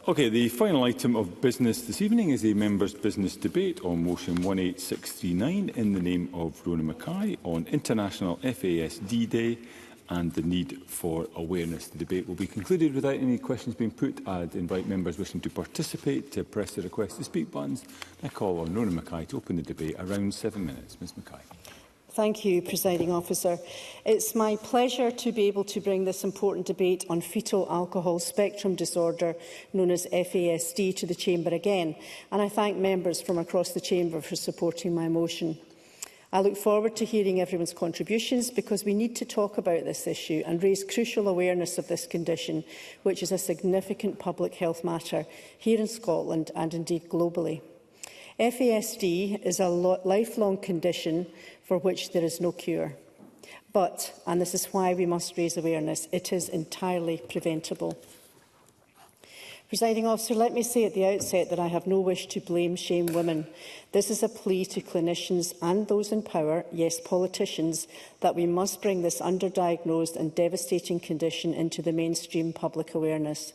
Okay, the final item of business this evening is a members' business debate on motion 18639 in the name of Rona Mackay on International FASD Day and the need for awareness. The debate will be concluded without any questions being put. I'd invite members wishing to participate to press the request to speak buttons. I call on Rona Mackay to open the debate. Around 7 minutes. Ms Mackay. Thank you, Presiding Officer. It's my pleasure to be able to bring this important debate on fetal alcohol spectrum disorder, known as FASD, to the Chamber again, and I thank members from across the Chamber for supporting my motion. I look forward to hearing everyone's contributions because we need to talk about this issue and raise crucial awareness of this condition, which is a significant public health matter here in Scotland and indeed globally. FASD is a lifelong condition for which there is no cure. But, and this is why we must raise awareness, it is entirely preventable. Presiding Officer, let me say at the outset that I have no wish to blame, shame women. This is a plea to clinicians and those in power, yes, politicians, that we must bring this underdiagnosed and devastating condition into the mainstream public awareness.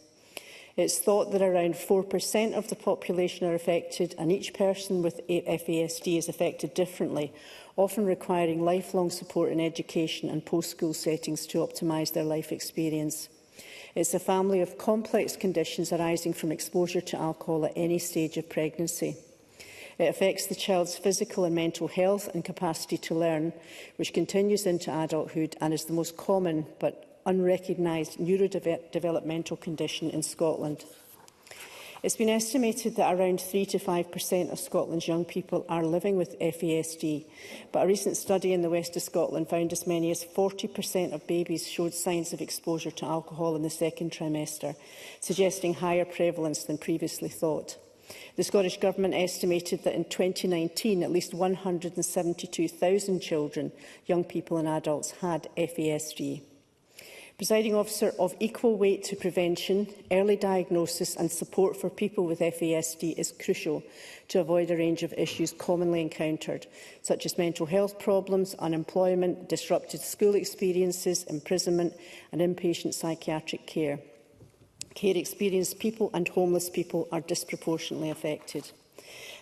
It's thought that around 4% of the population are affected, and each person with FASD is affected differently, often requiring lifelong support in education and post-school settings to optimise their life experience. It's a family of complex conditions arising from exposure to alcohol at any stage of pregnancy. It affects the child's physical and mental health and capacity to learn, which continues into adulthood and is the most common but unrecognised neurodevelopmental condition in Scotland. It's been estimated that around 3 to 5% of Scotland's young people are living with FASD, but a recent study in the west of Scotland found as many as 40% of babies showed signs of exposure to alcohol in the second trimester, suggesting higher prevalence than previously thought. The Scottish Government estimated that in 2019 at least 172,000 children, young people and adults had FASD. Presiding Officer, of equal weight to prevention, early diagnosis and support for people with FASD is crucial to avoid a range of issues commonly encountered, such as mental health problems, unemployment, disrupted school experiences, imprisonment and inpatient psychiatric care. Care-experienced people and homeless people are disproportionately affected.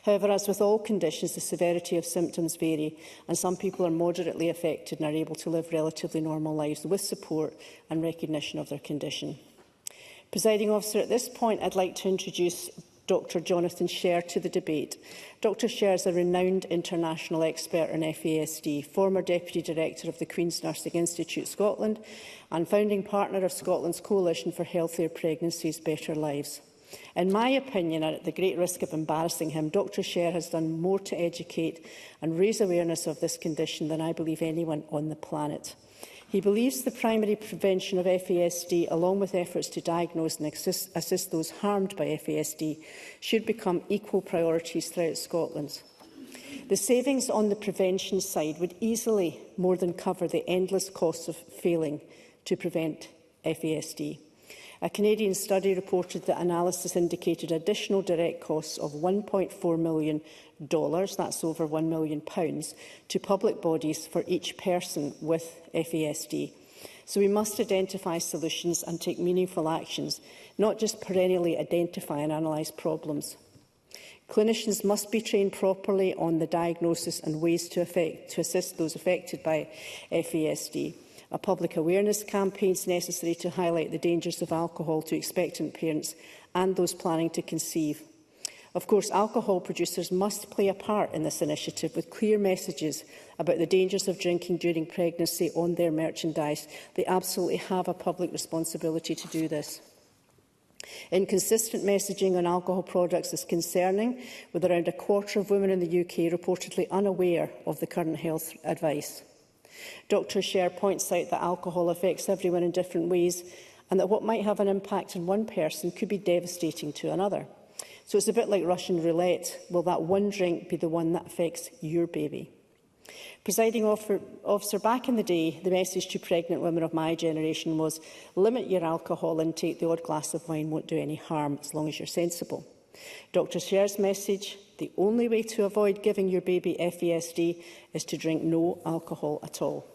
However, as with all conditions, the severity of symptoms vary, and some people are moderately affected and are able to live relatively normal lives with support and recognition of their condition. Presiding Officer, at this point, I'd like to introduce Dr Jonathan Sher to the debate. Dr Sher is a renowned international expert in FASD, former Deputy Director of the Queen's Nursing Institute Scotland and founding partner of Scotland's Coalition for Healthier Pregnancies, Better Lives. In my opinion, and at the great risk of embarrassing him, Dr Sher has done more to educate and raise awareness of this condition than I believe anyone on the planet. He believes the primary prevention of FASD, along with efforts to diagnose and assist those harmed by FASD, should become equal priorities throughout Scotland. The savings on the prevention side would easily more than cover the endless costs of failing to prevent FASD. A Canadian study reported that analysis indicated additional direct costs of $1.4 million, that's over £1 million, to public bodies for each person with FASD. So we must identify solutions and take meaningful actions, not just perennially identify and analyse problems. Clinicians must be trained properly on the diagnosis and ways to assist those affected by FASD. A public awareness campaign is necessary to highlight the dangers of alcohol to expectant parents and those planning to conceive. Of course, alcohol producers must play a part in this initiative with clear messages about the dangers of drinking during pregnancy on their merchandise. They absolutely have a public responsibility to do this. Inconsistent messaging on alcohol products is concerning, with around a quarter of women in the UK reportedly unaware of the current health advice. Dr Sher points out that alcohol affects everyone in different ways and that what might have an impact on one person could be devastating to another. So it's a bit like Russian roulette. Will that one drink be the one that affects your baby? Presiding Officer, back in the day, the message to pregnant women of my generation was, limit your alcohol intake, the odd glass of wine won't do any harm as long as you're sensible. Dr Sher's message, the only way to avoid giving your baby FASD is to drink no alcohol at all.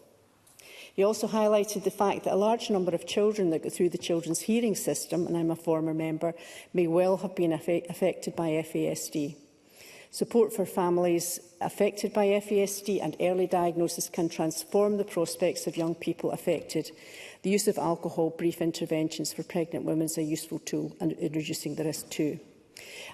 He also highlighted the fact that a large number of children that go through the children's hearing system, and I'm a former member, may well have been affected by FASD. Support for families affected by FASD and early diagnosis can transform the prospects of young people affected. The use of alcohol brief interventions for pregnant women is a useful tool in reducing the risk too.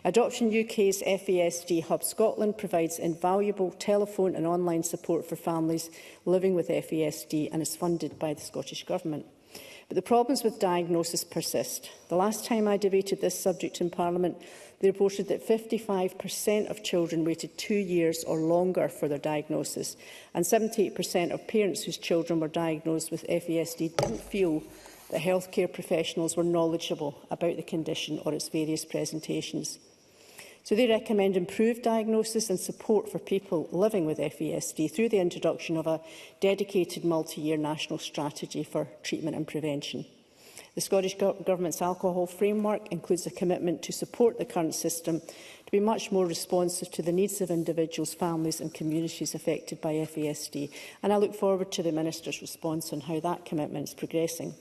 Adoption UK's FASD Hub Scotland provides invaluable telephone and online support for families living with FASD and is funded by the Scottish Government. But the problems with diagnosis persist. The last time I debated this subject in Parliament, they reported that 55% of children waited 2 years or longer for their diagnosis, and 78% of parents whose children were diagnosed with FASD didn't feel that healthcare professionals were knowledgeable about the condition or its various presentations. So they recommend improved diagnosis and support for people living with FASD through the introduction of a dedicated multi-year national strategy for treatment and prevention. The Scottish Government's alcohol framework includes a commitment to support the current system to be much more responsive to the needs of individuals, families and communities affected by FASD. And I look forward to the Minister's response on how that commitment is progressing.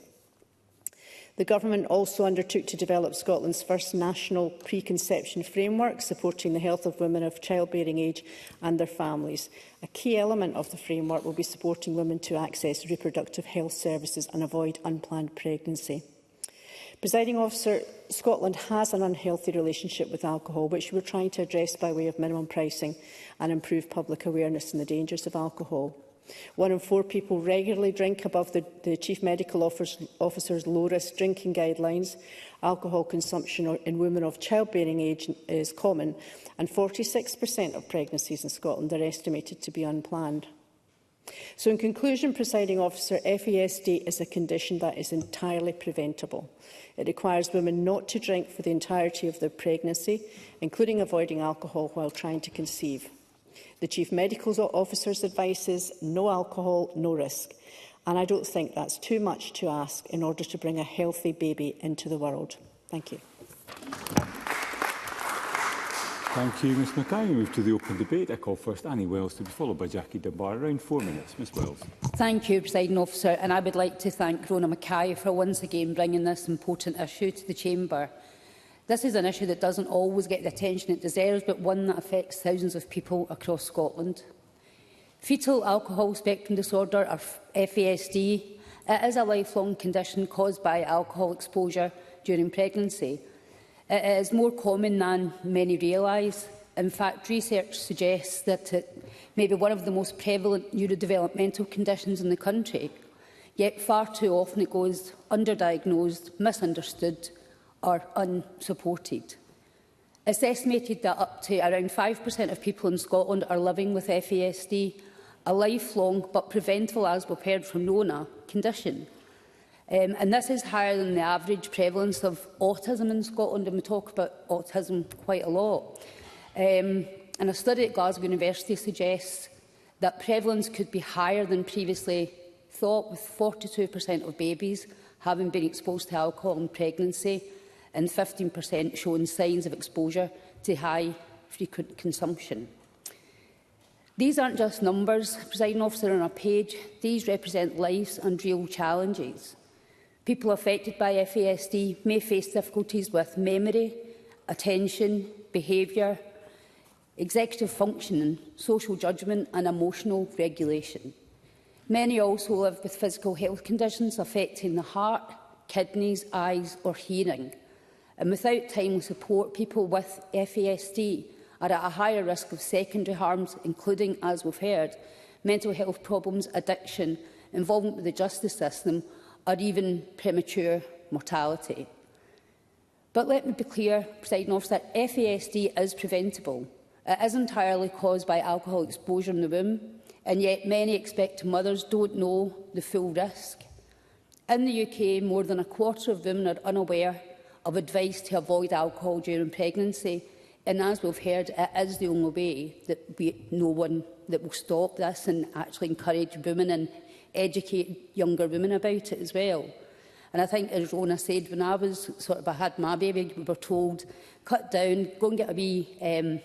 The Government also undertook to develop Scotland's first national preconception framework, supporting the health of women of childbearing age and their families. A key element of the framework will be supporting women to access reproductive health services and avoid unplanned pregnancy. Presiding Officer, Scotland has an unhealthy relationship with alcohol, which we're trying to address by way of minimum pricing and improve public awareness in the dangers of alcohol. 1 in 4 people regularly drink above the Chief Medical Officer's low-risk drinking guidelines. Alcohol consumption in women of childbearing age is common, and 46% of pregnancies in Scotland are estimated to be unplanned. So in conclusion, Presiding Officer, FASD is a condition that is entirely preventable. It requires women not to drink for the entirety of their pregnancy, including avoiding alcohol while trying to conceive. The Chief Medical Officer's advice is no alcohol, no risk. And I don't think that's too much to ask in order to bring a healthy baby into the world. Thank you. Thank you, Ms Mackay. We move to the open debate. I call first Annie Wells to be followed by Jackie Dunbar. Around 4 minutes. Ms Wells. Thank you, Presiding Officer. And I would like to thank Rona Mackay for once again bringing this important issue to the Chamber. This is an issue that doesn't always get the attention it deserves, but one that affects thousands of people across Scotland. Fetal alcohol spectrum disorder, or FASD, it is a lifelong condition caused by alcohol exposure during pregnancy. It is more common than many realise. In fact, research suggests that it may be one of the most prevalent neurodevelopmental conditions in the country, yet far too often it goes underdiagnosed, misunderstood or unsupported. It's estimated that up to around 5% of people in Scotland are living with FASD, a lifelong but preventable, as we've heard from Rona, condition. And this is higher than the average prevalence of autism in Scotland, and we talk about autism quite a lot. And a study at Glasgow University suggests that prevalence could be higher than previously thought, with 42% of babies having been exposed to alcohol in pregnancy and 15% showing signs of exposure to high frequent consumption. These aren't just numbers, Presiding Officer, on a page. These represent lives and real challenges. People affected by FASD may face difficulties with memory, attention, behaviour, executive functioning, social judgment and emotional regulation. Many also live with physical health conditions affecting the heart, kidneys, eyes or hearing. And without timely support, people with FASD are at a higher risk of secondary harms, including, as we've heard, mental health problems, addiction, involvement with the justice system, or even premature mortality. But let me be clear, Presiding Officer, that FASD is preventable. It is entirely caused by alcohol exposure in the womb, and yet many expectant mothers don't know the full risk. In the UK, more than a quarter of women are unaware of advice to avoid alcohol during pregnancy, and as we've heard, it is the only way that we know one that will stop this and actually encourage women and educate younger women about it as well. And I think, as Rona said, when I had my baby, we were told, cut down, go and get a wee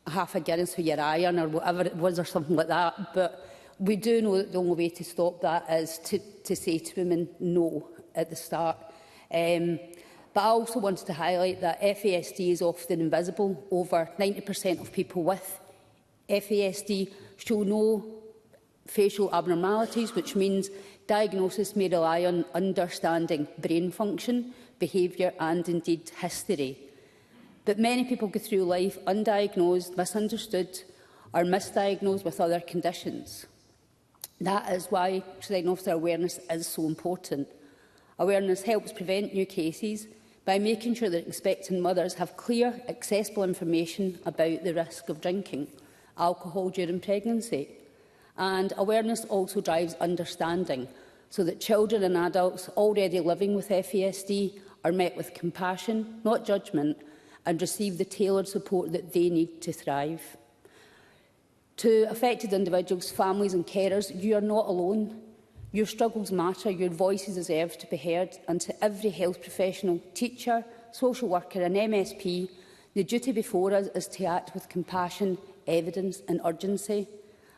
half a Guinness for your iron or whatever it was or something like that. But we do know that the only way to stop that is to say to women no at the start. But I also wanted to highlight that FASD is often invisible. Over 90% of people with FASD show no facial abnormalities, which means diagnosis may rely on understanding brain function, behaviour and indeed history. But many people go through life undiagnosed, misunderstood or misdiagnosed with other conditions. That is why Presiding Officer, awareness is so important. Awareness helps prevent new cases by making sure that expectant mothers have clear, accessible information about the risk of drinking alcohol during pregnancy. And awareness also drives understanding, so that children and adults already living with FASD are met with compassion, not judgment, and receive the tailored support that they need to thrive. To affected individuals, families and carers, you are not alone. Your struggles matter, your voices deserve to be heard, and to every health professional, teacher, social worker and MSP, the duty before us is to act with compassion, evidence and urgency.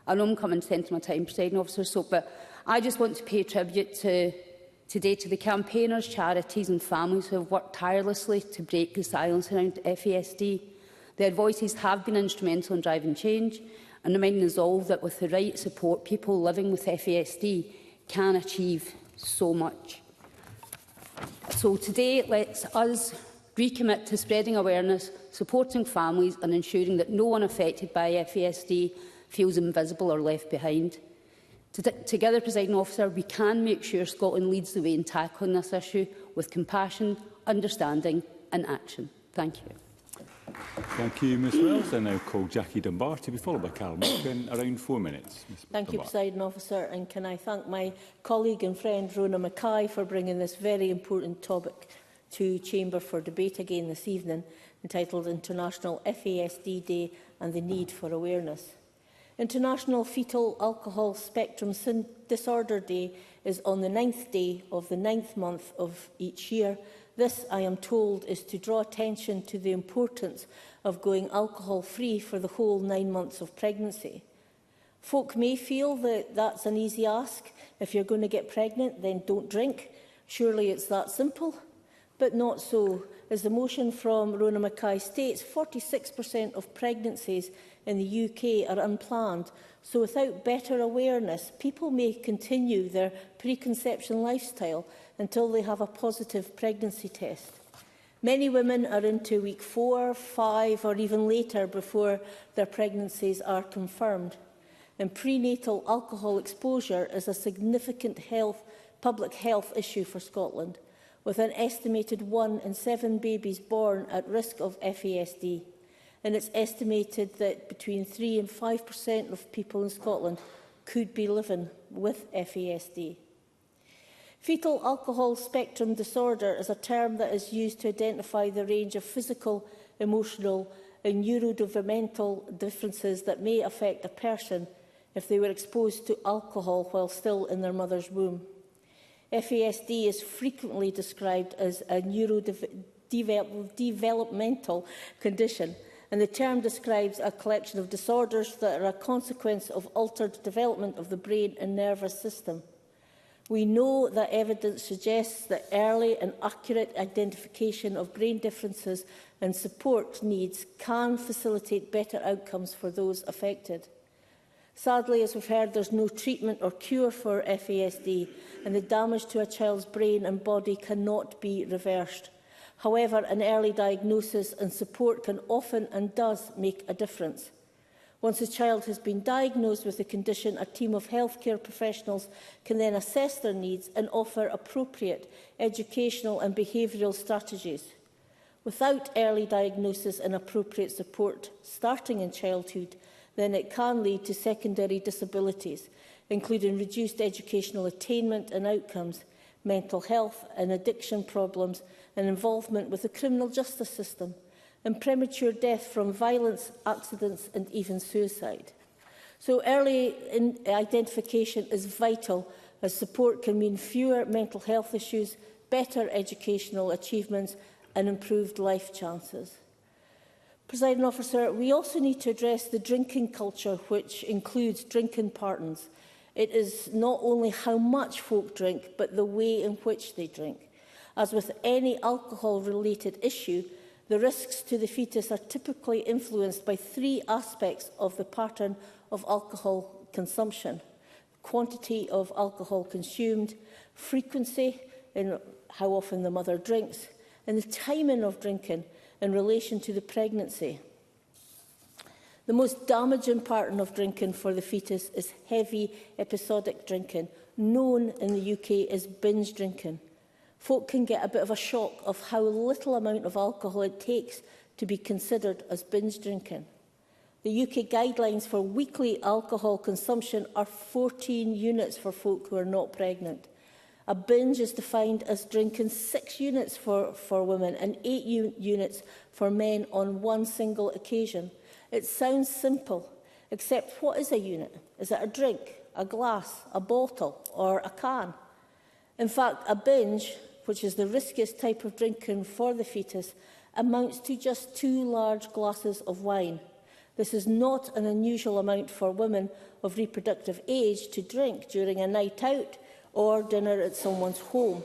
I know I'm coming to the end of my time, Presiding Officer, but I just want to pay tribute today to the campaigners, charities and families who have worked tirelessly to break the silence around FASD. Their voices have been instrumental in driving change and reminding us all that with the right support, people living with FASD can achieve so much. So today, let us recommit to spreading awareness, supporting families and ensuring that no one affected by FASD feels invisible or left behind. Together, Presiding Officer, we can make sure Scotland leads the way in tackling this issue with compassion, understanding and action. Thank you. Thank you, Ms Wells. I now call Jackie Dunbar to be followed by Carol Mock in around 4 minutes. Thank you, Presiding Officer, and can I thank my colleague and friend Rona Mackay for bringing this very important topic to Chamber for debate again this evening, entitled International FASD Day and the Need for Awareness. International Fetal Alcohol Spectrum Disorder Day is on the 9th day of the 9th month of each year. This, I am told, is to draw attention to the importance of going alcohol-free for the whole 9 months of pregnancy. Folk may feel that that's an easy ask. If you're going to get pregnant, then don't drink. Surely it's that simple. But not so. As the motion from Rona Mackay states, 46% of pregnancies in the UK are unplanned. So without better awareness, people may continue their preconception lifestyle until they have a positive pregnancy test. Many women are into week 4, 5 or even later before their pregnancies are confirmed. And prenatal alcohol exposure is a significant public health issue for Scotland, with an estimated 1 in 7 babies born at risk of FASD. And it's estimated that between 3 and 5% of people in Scotland could be living with FASD. Fetal alcohol spectrum disorder is a term that is used to identify the range of physical, emotional and neurodevelopmental differences that may affect a person if they were exposed to alcohol while still in their mother's womb. FASD is frequently described as a neurodevelopmental condition, and the term describes a collection of disorders that are a consequence of altered development of the brain and nervous system. We know that evidence suggests that early and accurate identification of brain differences and support needs can facilitate better outcomes for those affected. Sadly, as we've heard, there's no treatment or cure for FASD, and the damage to a child's brain and body cannot be reversed. However, an early diagnosis and support can often and does make a difference. Once a child has been diagnosed with the condition, a team of healthcare professionals can then assess their needs and offer appropriate educational and behavioural strategies. Without early diagnosis and appropriate support starting in childhood, then it can lead to secondary disabilities, including reduced educational attainment and outcomes, mental health and addiction problems, and involvement with the criminal justice system, and premature death from violence, accidents and even suicide. So early identification is vital, as support can mean fewer mental health issues, better educational achievements and improved life chances. Presiding Officer, we also need to address the drinking culture, which includes drinking partners. It is not only how much folk drink, but the way in which they drink. As with any alcohol-related issue, the risks to the fetus are typically influenced by three aspects of the pattern of alcohol consumption: quantity of alcohol consumed, frequency in how often the mother drinks, and the timing of drinking in relation to the pregnancy. The most damaging pattern of drinking for the fetus is heavy episodic drinking, known in the UK as binge drinking. Folk can get a bit of a shock of how little amount of alcohol it takes to be considered as binge drinking. The UK guidelines for weekly alcohol consumption are 14 units for folk who are not pregnant. A binge is defined as drinking 6 units for women and 8 units for men on one single occasion. It sounds simple, except what is a unit? Is it a drink, a glass, a bottle, or a can? In fact, a binge, which is the riskiest type of drinking for the fetus, amounts to just 2 large glasses of wine. This is not an unusual amount for women of reproductive age to drink during a night out or dinner at someone's home.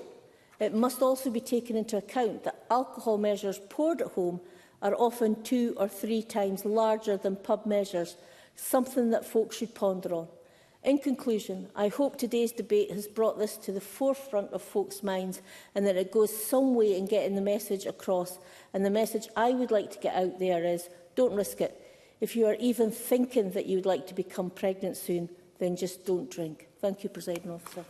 It must also be taken into account that alcohol measures poured at home are often 2 or 3 times larger than pub measures, something that folk should ponder on. In conclusion, I hope today's debate has brought this to the forefront of folks' minds and that it goes some way in getting the message across. And the message I would like to get out there is, don't risk it. If you are even thinking that you would like to become pregnant soon, then just don't drink. Thank you, Presiding Officer.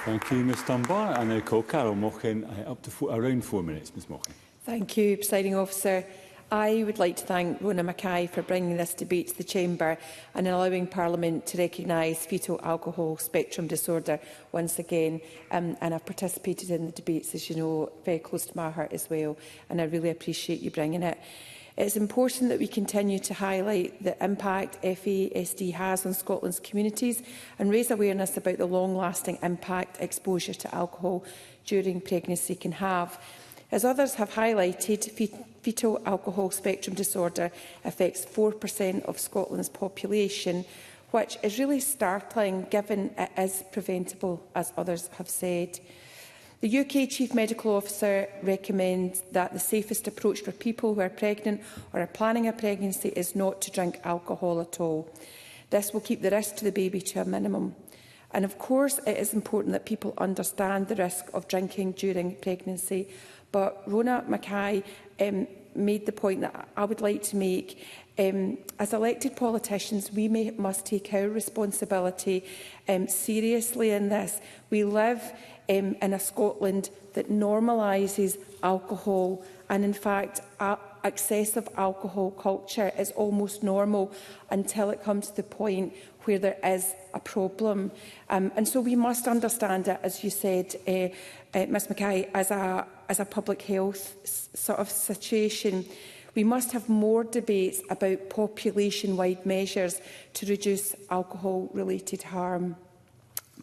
Thank you, Ms Dunbar. I now call Carol Mochan up to around 4 minutes. Ms Mochan. Thank you, Presiding Officer. I would like to thank Rona Mackay for bringing this debate to the Chamber and allowing Parliament to recognise fetal alcohol spectrum disorder once again. And I've participated in the debates, as you know, very close to my heart as well, and I really appreciate you bringing it. It's important that we continue to highlight the impact FASD has on Scotland's communities and raise awareness about the long-lasting impact exposure to alcohol during pregnancy can have. As others have highlighted, fetal alcohol spectrum disorder affects 4% of Scotland's population, which is really startling given it is preventable, as others have said. The UK Chief Medical Officer recommends that the safest approach for people who are pregnant or are planning a pregnancy is not to drink alcohol at all. This will keep the risk to the baby to a minimum. And of course, it is important that people understand the risk of drinking during pregnancy. But Rona Mackay made the point that I would like to make. As elected politicians, we must take our responsibility seriously in this. We live in a Scotland that normalises alcohol, and in fact, excessive alcohol culture is almost normal until it comes to the point where there is a problem. And so we must understand it, as you said, Ms Mackay, as a public health sort of situation. We must have more debates about population-wide measures to reduce alcohol-related harm.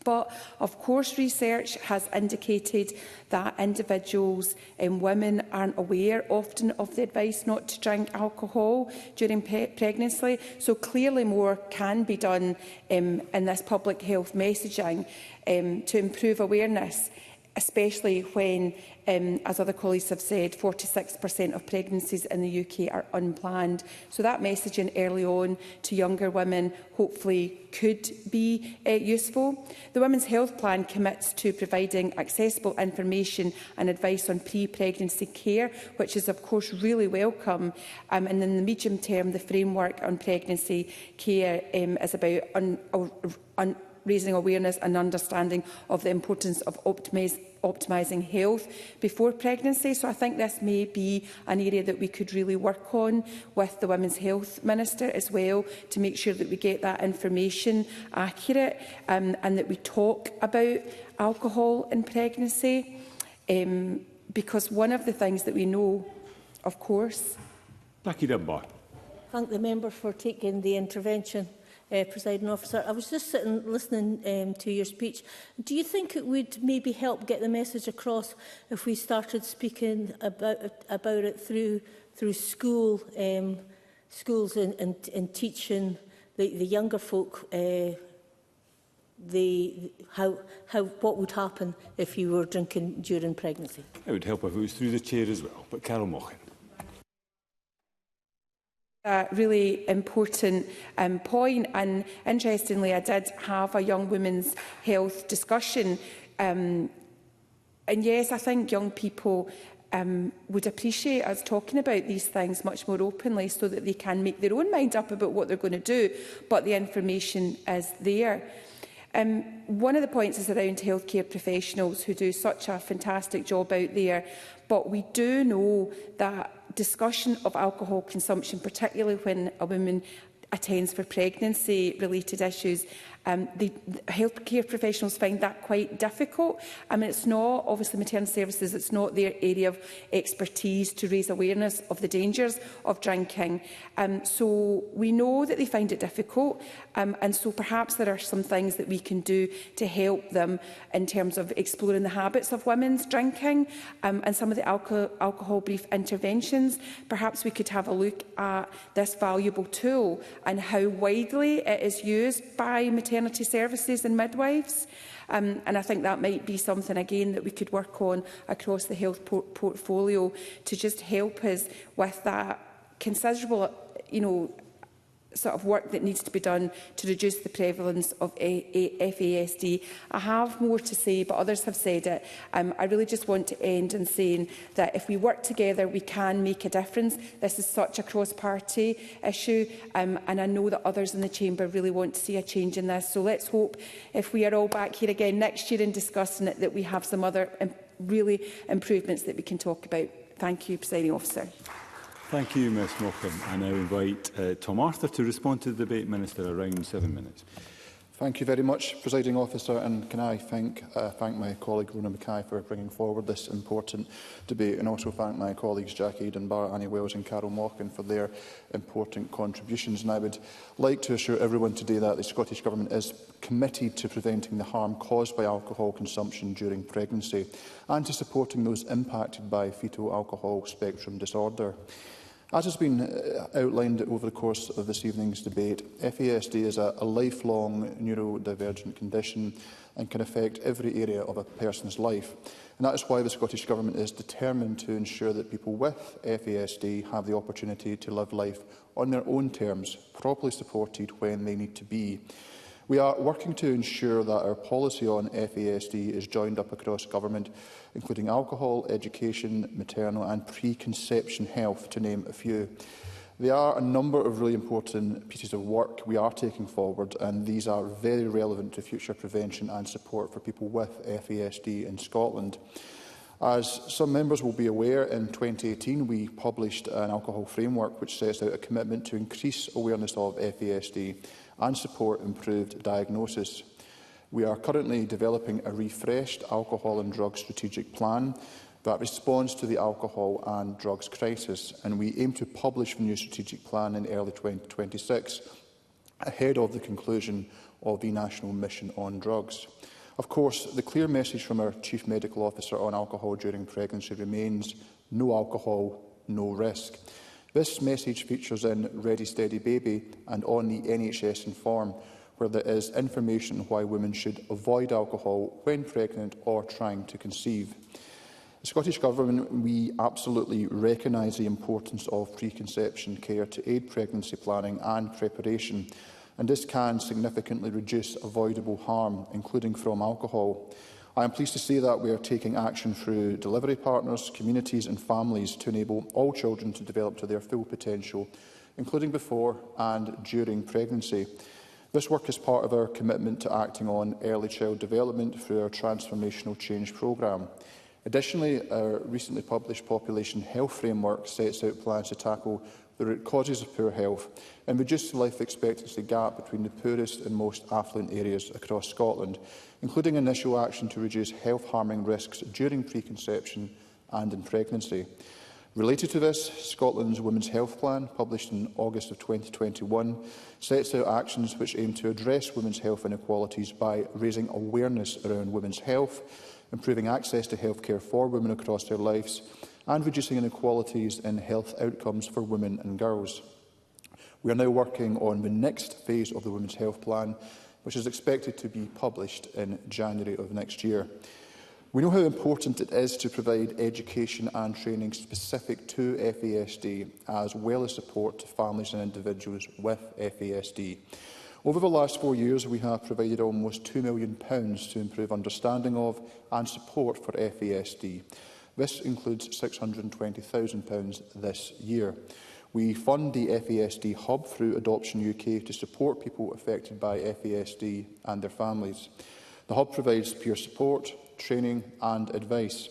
But, of course, research has indicated that individuals and women aren't aware often of the advice not to drink alcohol during pregnancy. So clearly more can be done in this public health messaging to improve awareness, especially when, as other colleagues have said, 46% of pregnancies in the UK are unplanned. So that messaging early on to younger women hopefully could be useful. The Women's Health Plan commits to providing accessible information and advice on pre-pregnancy care, which is of course really welcome. And in the medium term, the framework on pregnancy care is about raising awareness and understanding of the importance of optimising health before pregnancy. So I think this may be an area that we could really work on with the Women's Health Minister as well, to make sure that we get that information accurate and that we talk about alcohol in pregnancy. Because one of the things that we know, of course... Becky Dunbar. Thank the member for taking the intervention. Presiding Officer, I was just sitting listening to your speech. Do you think it would maybe help get the message across if we started speaking about it through schools and teaching the younger folk what would happen if you were drinking during pregnancy? It would help if it was through the chair as well. But Carol Mochan. A really important point, and interestingly I did have a young women's health discussion, and yes, I think young people would appreciate us talking about these things much more openly so that they can make their own mind up about what they're going to do, but the information is there. One of the points is around healthcare professionals who do such a fantastic job out there, but we do know that discussion of alcohol consumption, particularly when a woman attends for pregnancy-related issues, the healthcare professionals find that quite difficult. I mean, it's not, obviously, maternity services, it's not their area of expertise to raise awareness of the dangers of drinking. So we know that they find it difficult, and so perhaps there are some things that we can do to help them in terms of exploring the habits of women's drinking, and some of the alcohol brief interventions. Perhaps we could have a look at this valuable tool and how widely it is used by maternity services and midwives. And I think that might be something, again, that we could work on across the health portfolio to just help us with that considerable, sort of work that needs to be done to reduce the prevalence of FASD. I have more to say, but others have said it. I really just want to end in saying that if we work together, we can make a difference. This is such a cross-party issue, and I know that others in the chamber really want to see a change in this. So let's hope, if we are all back here again next year and discussing it, that we have some other really improvements that we can talk about. Thank you, Presiding Officer. Thank you, Ms Mochan. I now invite Tom Arthur to respond to the debate. Minister, around 7 minutes. Thank you very much, Presiding Officer, and can I thank my colleague Rona Mackay for bringing forward this important debate, and also thank my colleagues Jackie Dunbar, Annie Wells and Carol Mochan for their important contributions. And I would like to assure everyone today that the Scottish Government is committed to preventing the harm caused by alcohol consumption during pregnancy and to supporting those impacted by fetal alcohol spectrum disorder. As has been outlined over the course of this evening's debate, FASD is a lifelong neurodivergent condition and can affect every area of a person's life. And that is why the Scottish Government is determined to ensure that people with FASD have the opportunity to live life on their own terms, properly supported when they need to be. We are working to ensure that our policy on FASD is joined up across government, including alcohol, education, maternal and preconception health, to name a few. There are a number of really important pieces of work we are taking forward, and these are very relevant to future prevention and support for people with FASD in Scotland. As some members will be aware, in 2018 we published an alcohol framework which sets out a commitment to increase awareness of FASD and support improved diagnosis. We are currently developing a refreshed alcohol and drugs strategic plan that responds to the alcohol and drugs crisis, and we aim to publish the new strategic plan in early 2026, ahead of the conclusion of the National Mission on Drugs. Of course, the clear message from our Chief Medical Officer on alcohol during pregnancy remains: no alcohol, no risk. This message features in Ready Steady Baby and on the NHS Inform, where there is information on why women should avoid alcohol when pregnant or trying to conceive. The Scottish Government, we absolutely recognise the importance of preconception care to aid pregnancy planning and preparation, and this can significantly reduce avoidable harm, including from alcohol. I am pleased to say that we are taking action through delivery partners, communities and families to enable all children to develop to their full potential, including before and during pregnancy. This work is part of our commitment to acting on early child development through our Transformational Change programme. Additionally, our recently published Population Health Framework sets out plans to tackle the root causes of poor health and reduce the life expectancy gap between the poorest and most affluent areas across Scotland, including initial action to reduce health-harming risks during preconception and in pregnancy. Related to this, Scotland's Women's Health Plan, published in August of 2021, sets out actions which aim to address women's health inequalities by raising awareness around women's health, improving access to healthcare for women across their lives, and reducing inequalities in health outcomes for women and girls. We are now working on the next phase of the Women's Health Plan, which is expected to be published in January of next year. We know how important it is to provide education and training specific to FASD, as well as support to families and individuals with FASD. Over the last 4 years, we have provided almost £2 million to improve understanding of and support for FASD. This includes £620,000 this year. We fund the FASD Hub through Adoption UK to support people affected by FASD and their families. The Hub provides peer support, training and advice.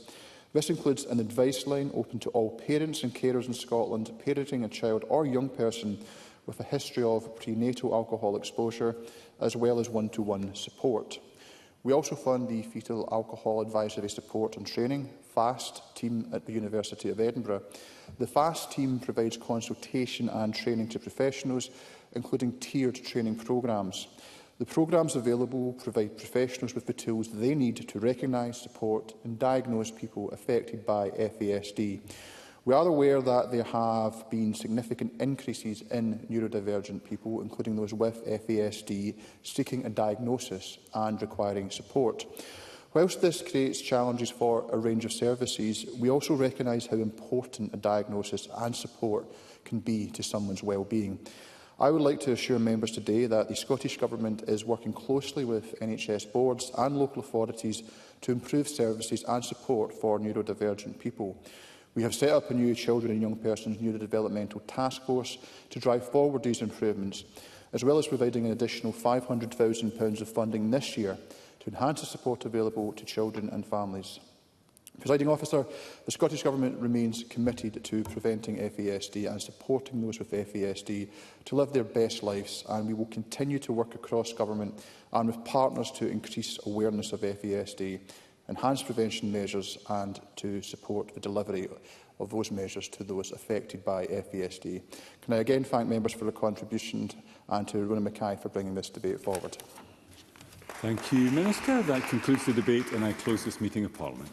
This includes an advice line open to all parents and carers in Scotland parenting a child or young person with a history of prenatal alcohol exposure, as well as one-to-one support. We also fund the Fetal Alcohol Advisory Support and Training FASD team at the University of Edinburgh. The FASD team provides consultation and training to professionals, including tiered training programmes. The programmes available provide professionals with the tools they need to recognise, support and diagnose people affected by FASD. We are aware that there have been significant increases in neurodivergent people, including those with FASD, seeking a diagnosis and requiring support. Whilst this creates challenges for a range of services, we also recognise how important a diagnosis and support can be to someone's well-being. I would like to assure members today that the Scottish Government is working closely with NHS boards and local authorities to improve services and support for neurodivergent people. We have set up a new Children and Young Persons Neurodevelopmental Task Force to drive forward these improvements, as well as providing an additional £500,000 of funding this year to enhance the support available to children and families. Presiding Officer, the Scottish Government remains committed to preventing FASD and supporting those with FASD to live their best lives, and we will continue to work across Government and with partners to increase awareness of FASD, enhance prevention measures and to support the delivery of those measures to those affected by FASD. Can I again thank members for their contributions and to Rona Mackay for bringing this debate forward. Thank you, Minister. That concludes the debate and I close this meeting of Parliament.